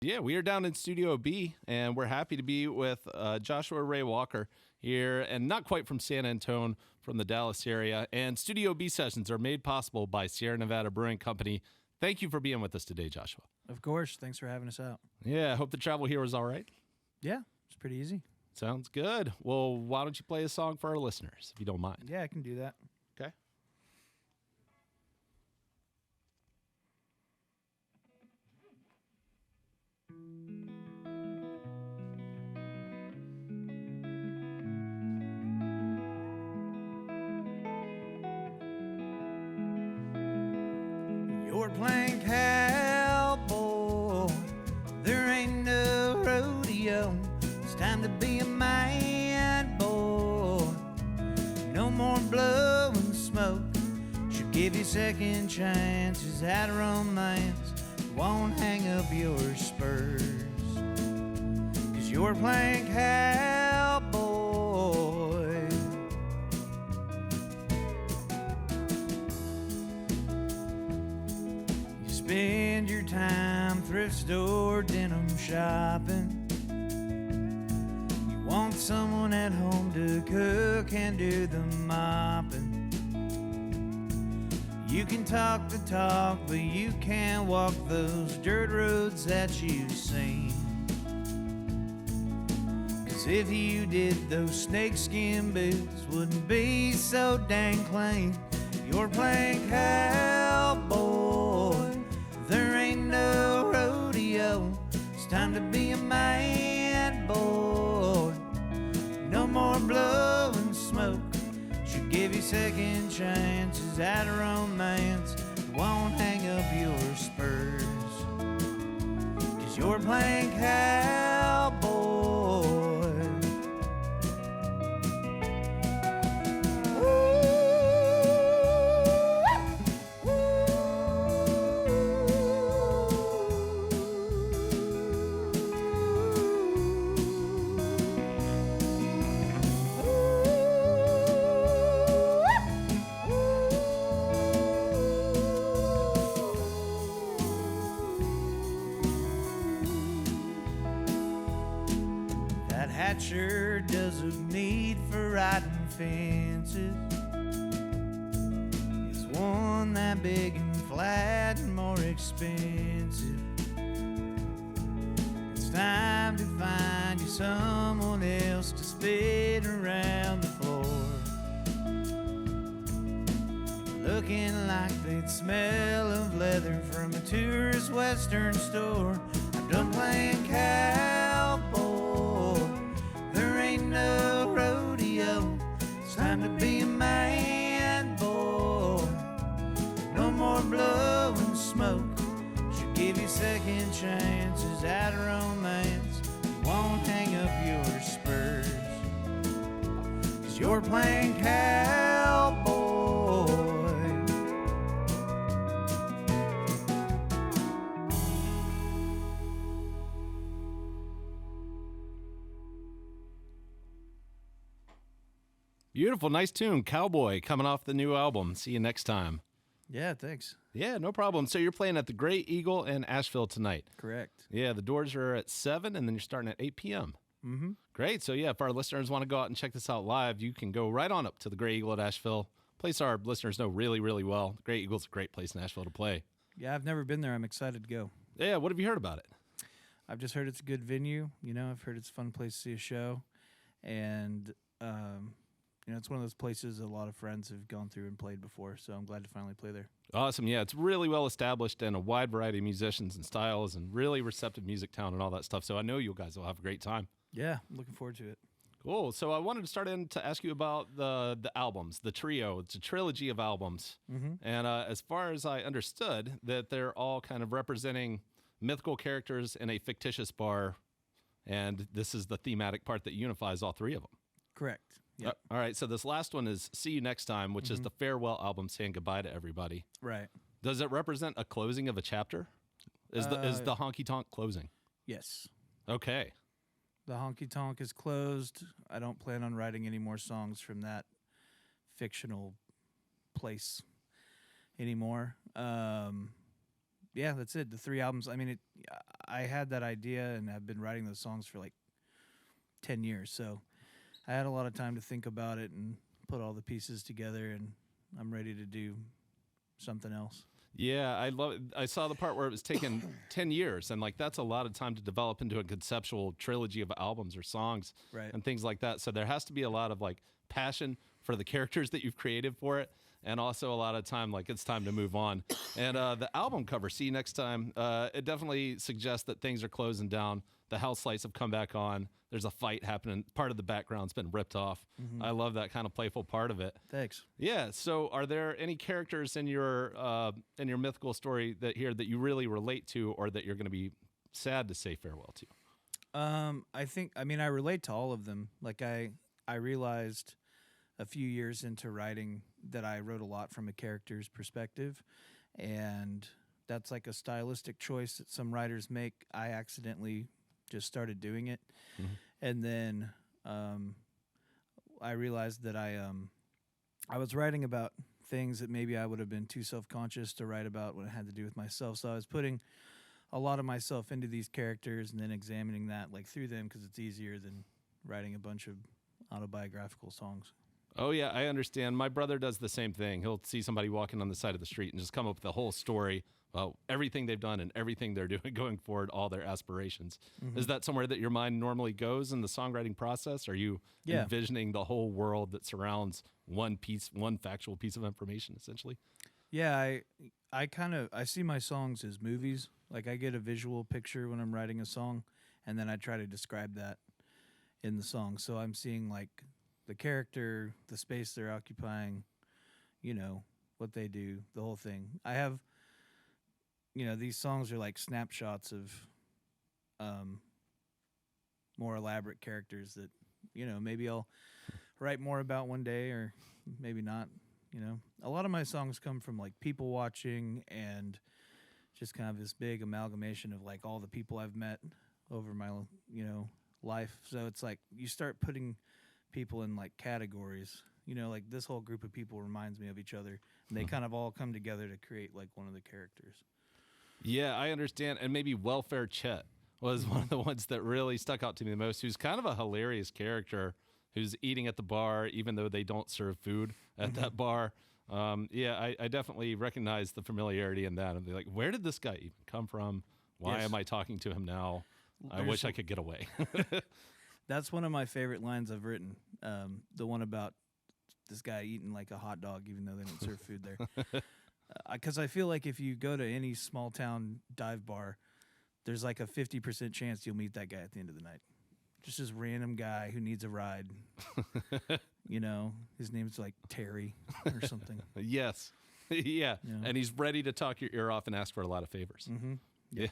Yeah, we are down in Studio B, and we're happy to be with Joshua Ray Walker here, and not quite from San Antone, from the Dallas area. And Studio B sessions are made possible by Sierra Nevada Brewing Company. Thank you for being with us today, Joshua. Of course. Thanks for having us out. Yeah, I hope the travel here was all right. Yeah, it's pretty easy. Sounds good. Well, why don't you play a song for our listeners, if you don't mind? Yeah, I can do that. Okay. You're playing cowboy, there ain't no rodeo. It's time to be a man, boy. No more blowing smoke. She'll give you second chances at romance. Won't hang up your spurs, 'cause you're playing cowboy. Spend your time thrift store denim shopping. You want someone at home to cook and do the mopping. You can talk the talk, but you can't walk those dirt roads that you've seen. 'Cause if you did, those snakeskin boots wouldn't be so dang clean. You're playing cowboy, there ain't no rodeo. It's time to be a man, boy. No more blowing smoke. She'll give you second chances at romance. Won't hang up your spurs, 'cause you're playing cowboy. That sure does a need for riding fences. It's one that big and flat and more expensive. It's time to find you someone else to spin around the floor, looking like they'd smell of leather from a tourist western store. I'm done playing cowboy, there ain't no rodeo. It's time to be a man, boy. No more blowing smoke. She'll give you second chances at romance. Won't hang up your spurs, 'cause you're playing cowboy. Beautiful. Nice tune. Cowboy, coming off the new album. See you next time. Yeah, thanks. Yeah, no problem. So you're playing at the Great Eagle in Asheville tonight. Correct. Yeah, the doors are at 7, and then you're starting at 8 p.m. Mm-hmm. Great. So, yeah, if our listeners want to go out and check this out live, you can go right on up to the Great Eagle at Asheville. Place our listeners know really, really well. The Great Eagle's a great place in Asheville to play. Yeah, I've never been there. I'm excited to go. Yeah, what have you heard about it? I've just heard it's a good venue. You know, I've heard it's a fun place to see a show. And, you know, it's one of those places a lot of friends have gone through and played before, so I'm glad to finally play there. Awesome. Yeah, it's really well established and a wide variety of musicians and styles and really receptive music town and all that stuff. So I know you guys will have a great time. Yeah, I'm looking forward to it. Cool. So I wanted to start in to ask you about the albums, the trio. It's a trilogy of albums. Mm-hmm. And as far as I understood, that they're all kind of representing mythical characters in a fictitious bar. And this is the thematic part that unifies all three of them. Correct. Yep. All right. So this last one is See You Next Time, which is the farewell album saying goodbye to everybody. Right. Does it represent a closing of a chapter? Is the honky tonk closing? Yes. Okay. The honky tonk is closed. I don't plan on writing any more songs from that fictional place anymore. yeah, that's it. The 3 albums. I mean, I had that idea and I've been writing those songs for like 10 years. So I had a lot of time to think about it and put all the pieces together, and I'm ready to do something else. Yeah, I love it. I saw the part where it was taken 10 years, and like that's a lot of time to develop into a conceptual trilogy of albums or songs Right. and things like that. So there has to be a lot of like passion for the characters that you've created for it, and also a lot of time like it's time to move on. And the album cover, See You Next Time, it definitely suggests that things are closing down. The house lights have come back on. There's a fight happening. Part of the background's been ripped off. I love that kind of playful part of it. Thanks. Yeah. So, are there any characters in your mythical story that you really relate to, or that you're going to be sad to say farewell to? I mean, I relate to all of them. Like I realized a few years into writing that I wrote a lot from a character's perspective, and that's like a stylistic choice that some writers make. I accidentally just started doing it, and then I realized that I was writing about things that maybe I would have been too self-conscious to write about when it had to do with myself. So I was putting a lot of myself into these characters and then examining that like through them, because it's easier than writing a bunch of autobiographical songs. Oh yeah, I understand. My brother does the same thing. He'll see somebody walking on the side of the street and just come up with a whole story about everything they've done and everything they're doing going forward, all their aspirations. Is that somewhere that your mind normally goes in the songwriting process? Are you envisioning the whole world that surrounds one factual piece of information, essentially? Yeah, I see my songs as movies. Like I get a visual picture when I'm writing a song, and then I try to describe that in the song. So I'm seeing like the character, the space they're occupying, what they do, the whole thing. I have, these songs are like snapshots of more elaborate characters that, maybe I'll write more about one day, or maybe not. A lot of my songs come from like people watching and just kind of this big amalgamation of like all the people I've met over my, life. So it's like you start putting people in like categories, like this whole group of people reminds me of each other, and they kind of all come together to create like one of the characters. Yeah, I understand. And maybe Welfare Chet was one of the ones that really stuck out to me the most, who's kind of a hilarious character who's eating at the bar, even though they don't serve food at that bar. I definitely recognize the familiarity in that. And be like, where did this guy even come from? Why am I talking to him now? I wish I could get away. That's one of my favorite lines I've written. The one about this guy eating like a hot dog, even though they don't serve food there. Because I feel like if you go to any small town dive bar, there's like a 50% chance you'll meet that guy at the end of the night. Just this random guy who needs a ride. His name's like Terry or something. Yes. Yeah. And he's ready to talk your ear off and ask for a lot of favors. Mm-hmm. Yeah.